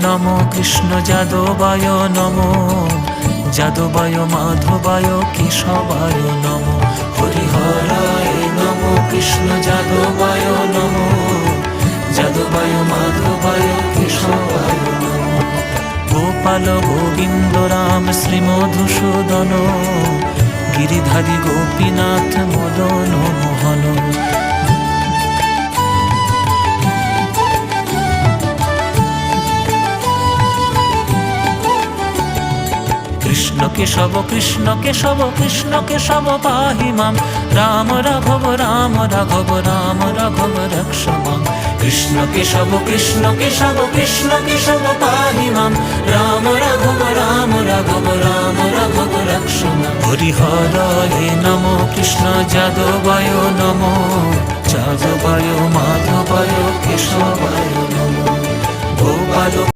নমো কৃষ্ণ যাদবায় নমো, যাদবায় মাধবায় কেশবায় নমো। হরিহরায় নমো কৃষ্ণ যাদবায় নমো, যাদবায় মাধবায় কেশবায় নমো। গোপাল গোবিন্দ রাম শ্রী মধুসূদন, গিরিধারী গোপীনাথ মদন মোহন। কৃষ্ণ কেশব কৃষ্ণ কেশব কৃষ্ণ কেশব পাহি মাম, রাম রাঘব রাম রাঘব রাম রাঘব রক্ষ মাম। কৃষ্ণ কেশব কৃষ্ণ কেশব কৃষ্ণ কেশব পাহি মাম, রাম রাঘব রাম রাঘব রাম রাঘব রক্ষ মাম। হরিহরায় নমো কৃষ্ণ যাদবায় নমো, যাদবায় মাধবায় কেশবায় নমো। গোপাল